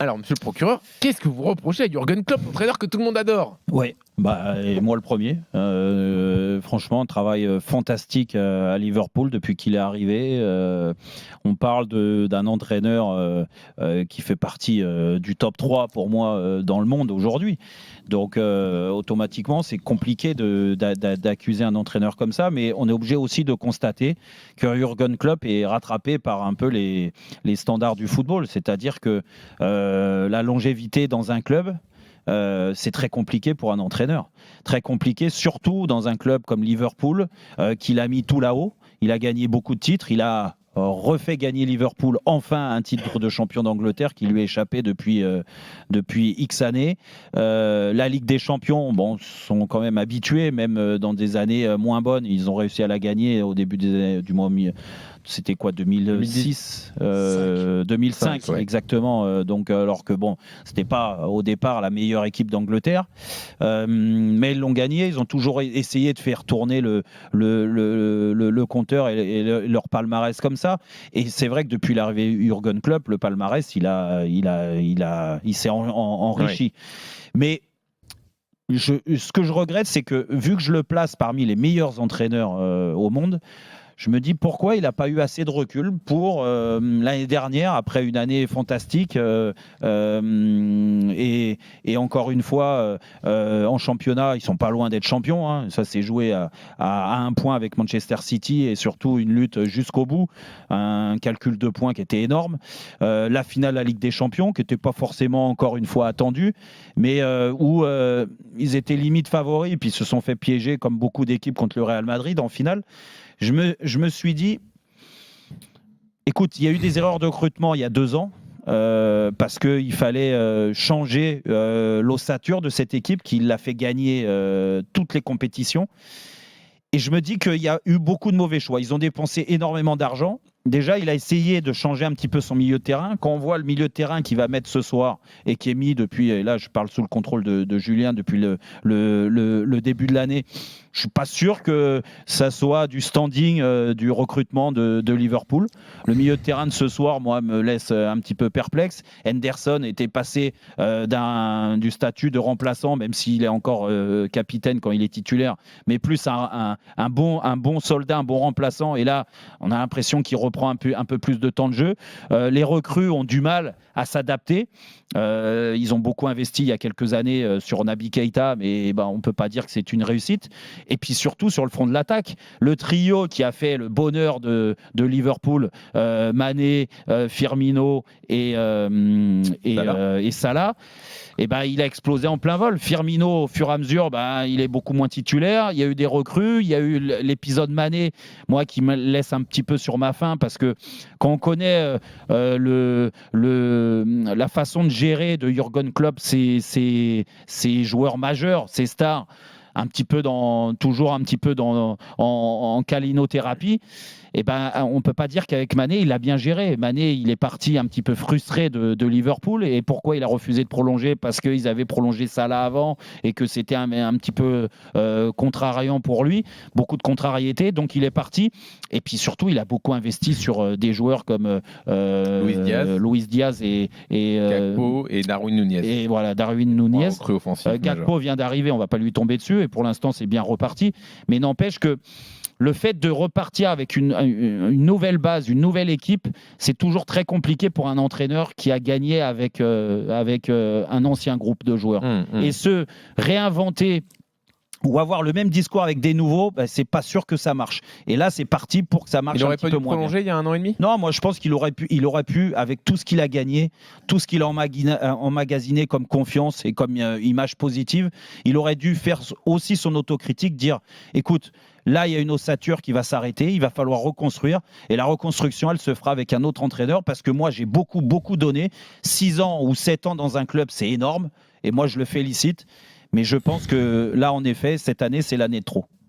Alors, monsieur le procureur, qu'est-ce que vous reprochez à Jürgen Klopp, entraîneur que tout le monde adore? Oui, et moi le premier. Franchement, un travail fantastique à Liverpool depuis qu'il est arrivé. On parle d'un entraîneur qui fait partie du top 3 pour moi dans le monde aujourd'hui. Donc automatiquement, c'est compliqué d'accuser un entraîneur comme ça, mais on est obligé aussi de constater que Jürgen Klopp est rattrapé par un peu les standards du football. C'est-à-dire que la longévité dans un club, c'est très compliqué pour un entraîneur. Très compliqué, surtout dans un club comme Liverpool, qu'il a mis tout là-haut. Il a gagné beaucoup de titres. Il a refait gagner Liverpool enfin un titre de champion d'Angleterre qui lui a échappé depuis X années. La Ligue des Champions, sont quand même habitués, même dans des années moins bonnes. Ils ont réussi à la gagner au début du mois. C'était quoi, 2006 2005 ouais. exactement. Donc, alors que c'était pas au départ la meilleure équipe d'Angleterre, mais ils l'ont gagné. Ils ont toujours essayé de faire tourner le compteur et leur palmarès comme ça. Et c'est vrai que depuis l'arrivée Jürgen Klopp, le palmarès, il s'est enrichi. Ouais. Mais ce que je regrette, c'est que vu que je le place parmi les meilleurs entraîneurs au monde, je me dis pourquoi il n'a pas eu assez de recul pour l'année dernière, après une année fantastique, et encore une fois, en championnat, ils ne sont pas loin d'être champions. Hein. Ça s'est joué à un point avec Manchester City et surtout une lutte jusqu'au bout, un calcul de points qui était énorme. La finale de la Ligue des Champions, qui n'était pas forcément encore une fois attendue, mais où ils étaient limite favoris, puis se sont fait piéger comme beaucoup d'équipes contre le Real Madrid en finale. Je me suis dit, écoute, il y a eu des erreurs de recrutement il y a 2 ans, parce qu'il fallait changer l'ossature de cette équipe qui l'a fait gagner toutes les compétitions. Et je me dis qu'il y a eu beaucoup de mauvais choix. Ils ont dépensé énormément d'argent. Déjà, il a essayé de changer un petit peu son milieu de terrain. Quand on voit le milieu de terrain qu'il va mettre ce soir et qui est mis depuis, et là je parle sous le contrôle de Julien, depuis le début de l'année, je ne suis pas sûr que ça soit du standing du recrutement de Liverpool. Le milieu de terrain de ce soir, moi, me laisse un petit peu perplexe. Henderson était passé du statut de remplaçant, même s'il est encore capitaine quand il est titulaire, mais plus un bon soldat, un bon remplaçant. Et là, on a l'impression qu'il reprend un peu plus de temps de jeu. Les recrues ont du mal à s'adapter. Ils ont beaucoup investi il y a quelques années sur Naby Keita, mais on ne peut pas dire que c'est une réussite. Et puis surtout sur le front de l'attaque, le trio qui a fait le bonheur de Liverpool, Mané, Firmino et Salah, il a explosé en plein vol. Firmino, au fur et à mesure, il est beaucoup moins titulaire. Il y a eu des recrues. Il y a eu l'épisode Mané, moi, qui me laisse un petit peu sur ma faim, parce que quand on connaît la façon de gérer de Jürgen Klopp ses joueurs majeurs, ses stars, toujours un petit peu en calinothérapie, on ne peut pas dire qu'avec Mané, il a bien géré. Mané, il est parti un petit peu frustré de Liverpool. Et pourquoi il a refusé de prolonger? Parce qu'ils avaient prolongé Salah avant et que c'était un petit peu contrariant pour lui. Beaucoup de contrariété. Donc, il est parti. Et puis, surtout, il a beaucoup investi sur des joueurs comme Luis Diaz et Gakpo et Darwin Núñez. Et voilà, Darwin Núñez. Gakpo vient d'arriver, on ne va pas lui tomber dessus. Et pour l'instant, c'est bien reparti. Mais n'empêche que le fait de repartir avec une nouvelle base, une nouvelle équipe, c'est toujours très compliqué pour un entraîneur qui a gagné avec un ancien groupe de joueurs. Et se réinventer ou avoir le même discours avec des nouveaux, c'est pas sûr que ça marche. Et là, c'est parti pour que ça marche un petit peu moins. Il aurait pas dû prolonger il y a 1 an et demi ? Non, moi je pense qu'il aurait pu, avec tout ce qu'il a gagné, tout ce qu'il a emmagasiné comme confiance et comme image positive, il aurait dû faire aussi son autocritique, dire, écoute, là, il y a une ossature qui va s'arrêter, il va falloir reconstruire. Et la reconstruction, elle se fera avec un autre entraîneur, parce que moi, j'ai beaucoup, beaucoup donné. 6 ans ou 7 ans dans un club, c'est énorme. Et moi, je le félicite. Mais je pense que là, en effet, cette année, c'est l'année de trop.